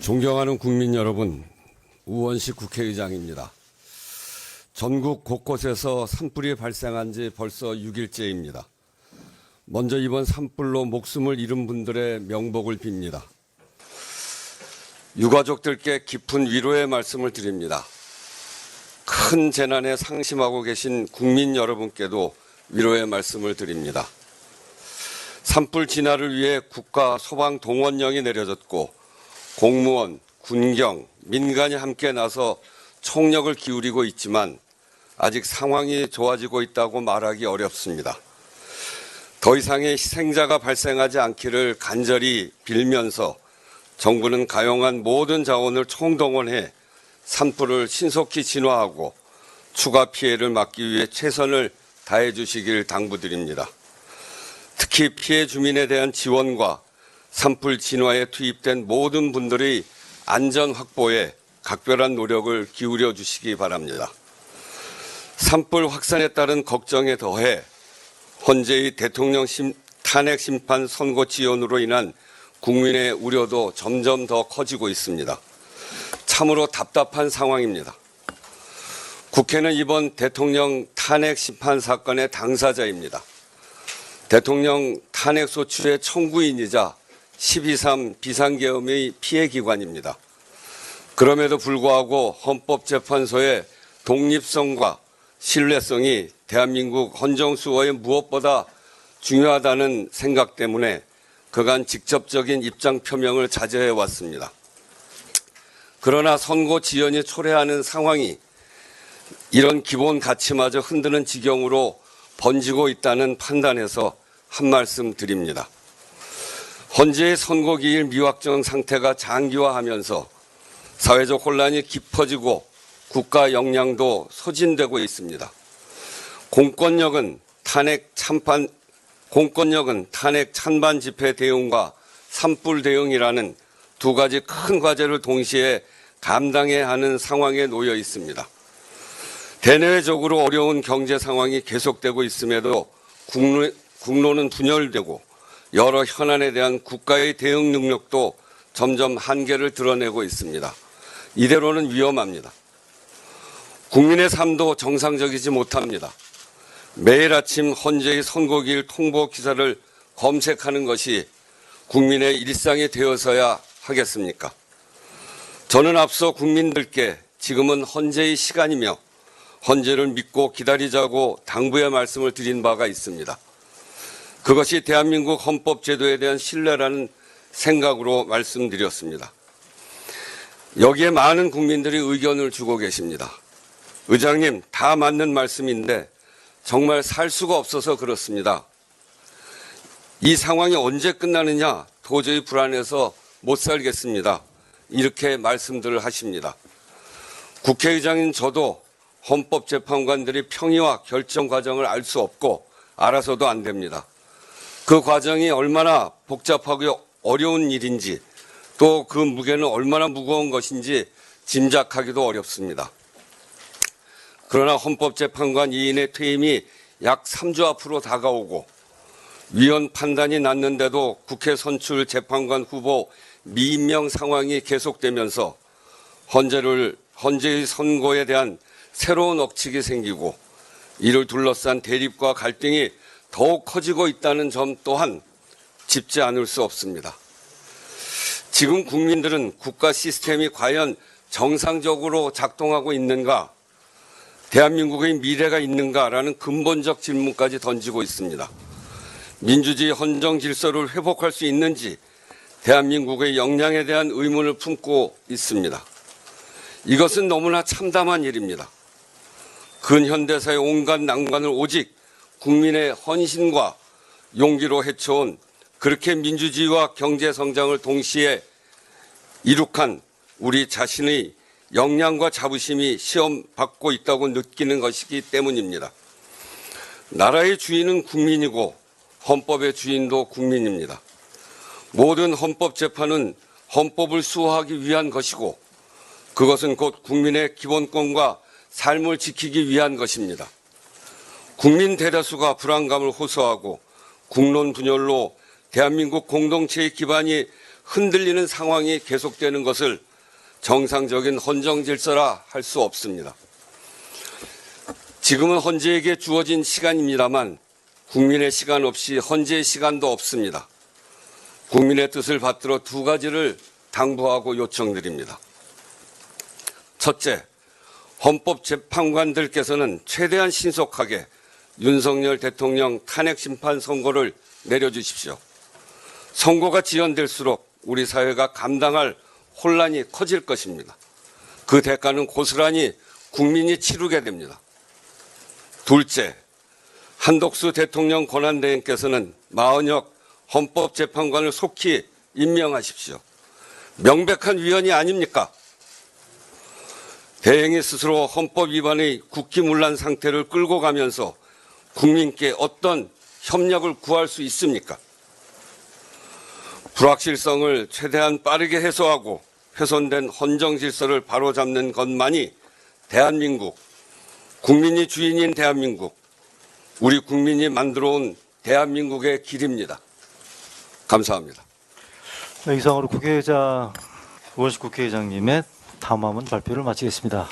존경하는 국민 여러분, 우원식 국회의장입니다. 전국 곳곳에서 산불이 발생한 지 벌써 6일째입니다. 먼저 이번 산불로 목숨을 잃은 분들의 명복을 빕니다. 유가족들께 깊은 위로의 말씀을 드립니다. 큰 재난에 상심하고 계신 국민 여러분께도 위로의 말씀을 드립니다. 산불 진화를 위해 국가 소방 동원령이 내려졌고 공무원, 군경, 민간이 함께 나서 총력을 기울이고 있지만 아직 상황이 좋아지고 있다고 말하기 어렵습니다. 더 이상의 희생자가 발생하지 않기를 간절히 빌면서 정부는 가용한 모든 자원을 총동원해 산불을 신속히 진화하고 추가 피해를 막기 위해 최선을 다해 주시길 당부드립니다. 특히 피해 주민에 대한 지원과 산불 진화에 투입된 모든 분들의 안전 확보에 각별한 노력을 기울여 주시기 바랍니다. 산불 확산에 따른 걱정에 더해 헌재의 대통령 탄핵 심판 선고 지연으로 인한 국민의 우려도 점점 더 커지고 있습니다. 참으로 답답한 상황입니다. 국회는 이번 대통령 탄핵 심판 사건의 당사자입니다. 대통령 탄핵 소추의 청구인이자 12.3 비상계엄의 피해기관입니다. 그럼에도 불구하고 헌법재판소의 독립성과 신뢰성이 대한민국 헌정수호에 무엇보다 중요하다는 생각 때문에 그간 직접적인 입장 표명을 자제해 왔습니다. 그러나 선고 지연이 초래하는 상황이 이런 기본 가치마저 흔드는 지경으로 번지고 있다는 판단에서 한 말씀 드립니다. 헌재의 선고기일 미확정 상태가 장기화하면서 사회적 혼란이 깊어지고 국가 역량도 소진되고 있습니다. 공권력은 탄핵 찬반 집회 대응과 산불 대응이라는 두 가지 큰 과제를 동시에 감당해야 하는 상황에 놓여 있습니다. 대내외적으로 어려운 경제 상황이 계속되고 있음에도 국론은 분열되고 여러 현안에 대한 국가의 대응 능력도 점점 한계를 드러내고 있습니다. 이대로는 위험합니다. 국민의 삶도 정상적이지 못합니다. 매일 아침 헌재의 선고기일 통보 기사를 검색하는 것이 국민의 일상이 되어서야 하겠습니까? 저는 앞서 국민들께 지금은 헌재의 시간이며 헌재를 믿고 기다리자고 당부의 말씀을 드린 바가 있습니다. 그것이 대한민국 헌법제도에 대한 신뢰라는 생각으로 말씀드렸습니다. 여기에 많은 국민들이 의견을 주고 계십니다. 의장님, 다 맞는 말씀인데 정말 살 수가 없어서 그렇습니다. 이 상황이 언제 끝나느냐 도저히 불안해서 못 살겠습니다. 이렇게 말씀들을 하십니다. 국회의장인 저도 헌법재판관들이 평의와 결정 과정을 알 수 없고 알아서도 안 됩니다. 그 과정이 얼마나 복잡하고 어려운 일인지 또 그 무게는 얼마나 무거운 것인지 짐작하기도 어렵습니다. 그러나 헌법재판관 2인의 퇴임이 약 3주 앞으로 다가오고 위헌 판단이 났는데도 국회 선출 재판관 후보 미임명 상황이 계속되면서 헌재의 선고에 대한 새로운 억측이 생기고 이를 둘러싼 대립과 갈등이 더욱 커지고 있다는 점 또한 짚지 않을 수 없습니다. 지금 국민들은 국가 시스템이 과연 정상적으로 작동하고 있는가, 대한민국의 미래가 있는가라는 근본적 질문까지 던지고 있습니다. 민주주의 헌정 질서를 회복할 수 있는지 대한민국의 역량에 대한 의문을 품고 있습니다. 이것은 너무나 참담한 일입니다. 근현대사의 온갖 난관을 오직 국민의 헌신과 용기로 헤쳐온 그렇게 민주주의와 경제 성장을 동시에 이룩한 우리 자신의 역량과 자부심이 시험받고 있다고 느끼는 것이기 때문입니다. 나라의 주인은 국민이고 헌법의 주인도 국민입니다. 모든 헌법재판은 헌법을 수호하기 위한 것이고 그것은 곧 국민의 기본권과 삶을 지키기 위한 것입니다. 국민 대다수가 불안감을 호소하고 국론 분열로 대한민국 공동체의 기반이 흔들리는 상황이 계속되는 것을 정상적인 헌정 질서라 할 수 없습니다. 지금은 헌재에게 주어진 시간입니다만 국민의 시간 없이 헌재의 시간도 없습니다. 국민의 뜻을 받들어 두 가지를 당부하고 요청드립니다. 첫째, 헌법재판관들께서는 최대한 신속하게 윤석열 대통령 탄핵심판 선고를 내려주십시오. 선고가 지연될수록 우리 사회가 감당할 혼란이 커질 것입니다. 그 대가는 고스란히 국민이 치르게 됩니다. 둘째, 한덕수 대통령 권한대행께서는 마은혁 헌법재판관을 속히 임명하십시오. 명백한 위헌이 아닙니까? 대행이 스스로 헌법 위반의 국기문란 상태를 끌고 가면서 국민께 어떤 협력을 구할 수 있습니까? 불확실성을 최대한 빠르게 해소하고 훼손된 헌정 질서를 바로잡는 것만이 대한민국, 국민이 주인인 대한민국, 우리 국민이 만들어온 대한민국의 길입니다. 감사합니다. 네, 이상으로 우원식 국회의장님의 담화문 발표를 마치겠습니다.